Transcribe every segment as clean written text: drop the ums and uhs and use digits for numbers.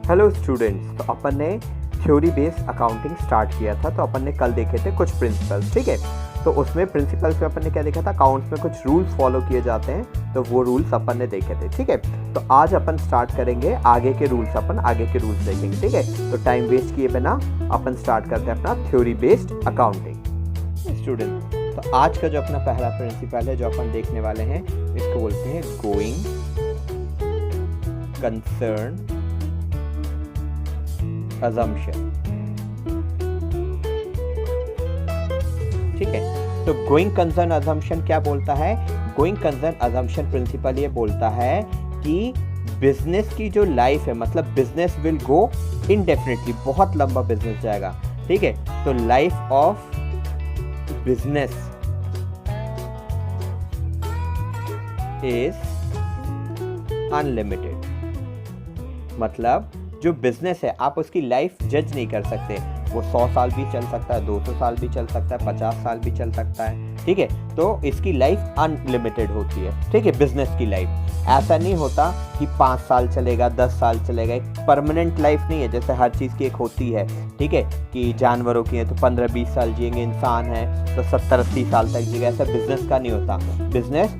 Hello students, तो अपन ने theory based accounting start किया था। तो अपन ने कल देखे थे कुछ प्रिंसिपल्स, ठीक है। तो उसमें प्रिंसिपल्स में अपन ने क्या देखा था, अकाउंट्स में कुछ रूल्स फॉलो किए जाते हैं, तो वो रूल्स अपन ने देखे थे, ठीक है। तो आज अपन स्टार्ट करेंगे आगे के रूल्स, अपन आगे के रूल्स देखेंगे, ठीक है। तो टाइम वेस्ट किए बिना अपन स्टार्ट करते हैं अपना थ्योरी बेस्ड अकाउंटिंग। स्टूडेंट, तो आज का जो अपना पहला प्रिंसिपल है जो अपन देखने वाले हैं, इसको बोलते हैं गोइंग कंसर्न assumption, ठीक है। तो गोइंग कंसर्न assumption क्या बोलता है? गोइंग कंसर्न assumption प्रिंसिपल ये बोलता है कि बिजनेस की जो लाइफ है, मतलब बिजनेस विल गो इनडेफिनेटली, बहुत लंबा बिजनेस जाएगा, ठीक है। तो life of business is unlimited, मतलब जो बिजनेस है आप उसकी लाइफ जज नहीं कर सकते। वो 100 साल भी चल सकता है, 200 साल भी चल सकता है, 50 साल भी चल सकता है, ठीक है। तो इसकी लाइफ अनलिमिटेड होती है, ठीक है, बिजनेस की लाइफ। ऐसा नहीं होता कि 5 साल चलेगा, 10 साल चलेगा, एक परमानेंट लाइफ नहीं है जैसे हर चीज़ की एक होती है, ठीक है, कि जानवरों की है तो 15-20 साल जिएंगे, इंसान है तो 70-80 साल तक जिएगा। ऐसा बिजनेस का नहीं होता। बिजनेस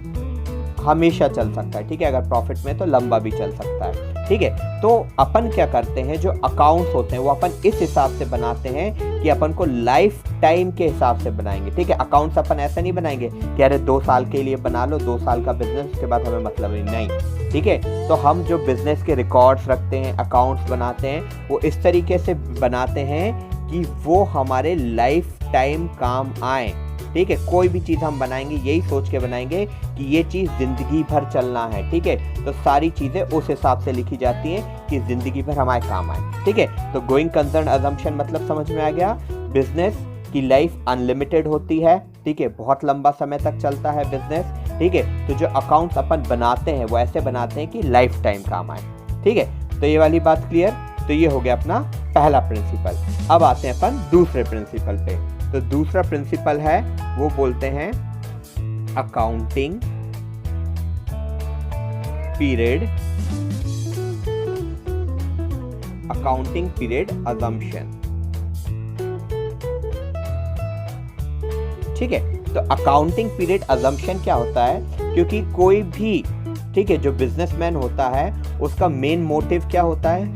हमेशा चल सकता है, ठीक है, अगर प्रॉफिट में तो लंबा भी चल सकता है, ठीक है। तो अपन क्या करते हैं, जो अकाउंट्स होते हैं वो अपन इस हिसाब से बनाते हैं कि अपन को लाइफ टाइम के हिसाब से बनाएंगे, ठीक है। अकाउंट्स अपन ऐसा नहीं बनाएंगे कि अरे 2 साल के लिए बना लो, 2 साल का बिजनेस, उसके बाद हमें मतलब नहीं, ठीक है। तो हम जो बिजनेस के रिकॉर्ड्स रखते हैं, अकाउंट्स बनाते हैं, वो इस तरीके से बनाते हैं कि वो हमारे लाइफ टाइम काम आए, ठीक है। कोई भी चीज़ हम बनाएंगे यही सोच के बनाएंगे कि ये चीज़ ज़िंदगी भर चलना है, ठीक है। तो सारी चीज़ें उस हिसाब से लिखी जाती हैं कि ज़िंदगी भर हमारे काम आए, ठीक है। तो गोइंग कंसर्न अजम्पशन मतलब समझ में आ गया, बिजनेस की लाइफ अनलिमिटेड होती है, ठीक है, बहुत लंबा समय तक चलता है बिजनेस, ठीक है। तो जो अकाउंट्स अपन बनाते हैं वो ऐसे बनाते हैं कि लाइफ टाइम काम आए, ठीक है। तो ये वाली बात क्लियर। तो ये हो गया अपना पहला प्रिंसिपल। अब आते हैं अपन दूसरे प्रिंसिपल पे। तो दूसरा प्रिंसिपल है वो बोलते हैं अकाउंटिंग पीरियड अजम्पशन, ठीक है। तो अकाउंटिंग पीरियड अजम्पशन क्या होता है, क्योंकि कोई भी, ठीक है, जो बिजनेसमैन होता है उसका मेन मोटिव क्या होता है,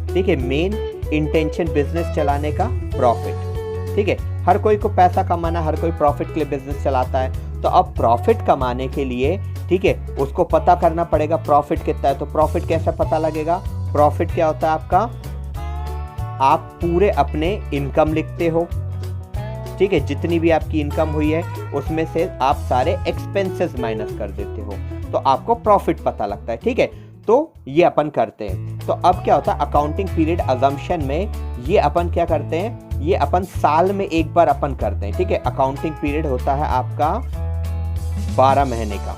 ठीक है, मेन इंटेंशन बिजनेस चलाने का प्रॉफिट, ठीक है। हर कोई को पैसा कमाना, हर कोई प्रॉफिट के लिए बिजनेस चलाता है। तो अब प्रॉफिट कमाने के लिए, ठीक है, उसको पता करना पड़ेगा प्रॉफिट कितना है। तो प्रॉफिट कैसे पता लगेगा? प्रॉफिट क्या होता है आपका, आप पूरे अपने इनकम लिखते हो, ठीक है, जितनी भी आपकी इनकम हुई है उसमें से आप सारे एक्सपेंसेस माइनस कर देते हो, तो आपको प्रॉफिट पता लगता है, ठीक है। तो ये अपन करते हैं। तो अब क्या होता है, अकाउंटिंग पीरियड अजम्पशन में ये अपन क्या करते हैं, ये अपन साल में एक बार अपन करते हैं, ठीक है। अकाउंटिंग पीरियड होता है आपका 12 महीने का,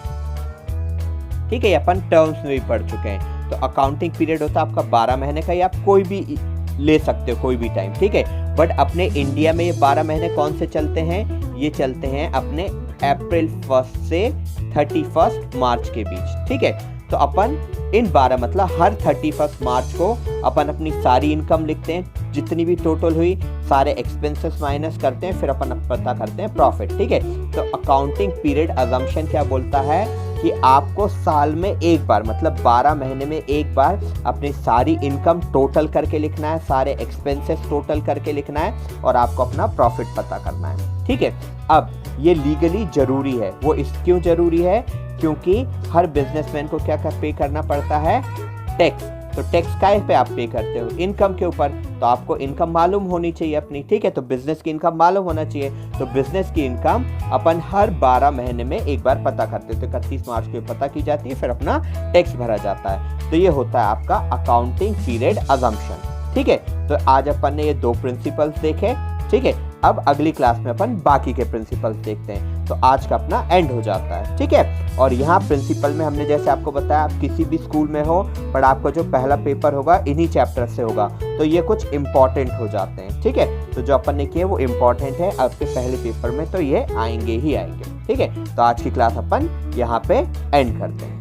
ठीक है, ये अपन टर्म्स में भी पढ़ चुके हैं। तो अकाउंटिंग पीरियड होता है आपका 12 महीने का, या आप कोई भी ले सकते हो कोई भी टाइम, ठीक है। बट अपने इंडिया में ये 12 महीने कौन से चलते हैं? ये चलते हैं अपने अप्रैल 1 से 31 मार्च के बीच, ठीक है। तो अपन इन 12 मतलब हर 31 मार्च को अपन अपनी सारी इनकम लिखते हैं, जितनी भी टोटल हुई, सारे एक्सपेंसेस माइनस करते हैं, फिर अपन पता करते हैं प्रॉफिट, ठीक है। तो अकाउंटिंग पीरियड अजम्पशन क्या बोलता है कि आपको साल में एक बार, मतलब 12 महीने में एक बार अपनी सारी इनकम टोटल करके लिखना है, सारे एक्सपेंसेस टोटल करके लिखना है, और आपको अपना प्रॉफिट पता करना है, ठीक है। अब ये लीगली जरूरी है। वो क्यों जरूरी है? क्योंकि हर बिजनेसमैन को क्या पे करना पड़ता है? टैक्स। तो टैक्स काय पे आप पे करते हो? इनकम के ऊपर। तो आपको इनकम मालूम होनी चाहिए अपनी, ठीक है। तो बिजनेस की इनकम मालूम होना चाहिए। तो बिजनेस की इनकम अपन हर 12 महीने में एक बार पता करते हैं। तो 31 मार्च को पता की जाती है, फिर अपना टैक्स भरा जाता है। तो ये होता है आपका अकाउंटिंग पीरियड अजम्पशन, ठीक है। तो आज अपन ने ये 2 प्रिंसिपल्स देखे, ठीक है। अब अगली क्लास में अपन बाकी के प्रिंसिपल्स देखते हैं। तो आज का अपना एंड हो जाता है, ठीक है। और यहाँ प्रिंसिपल में हमने जैसे आपको बताया, आप किसी भी स्कूल में हो, पर आपका जो पहला पेपर होगा इन्हीं चैप्टर से होगा, तो ये कुछ इंपॉर्टेंट हो जाते हैं, ठीक है। तो जो अपन ने किए वो इंपॉर्टेंट है, आपके पहले पेपर में तो ये आएंगे ही आएंगे, ठीक है। तो आज की क्लास अपन यहाँ पे एंड करते हैं।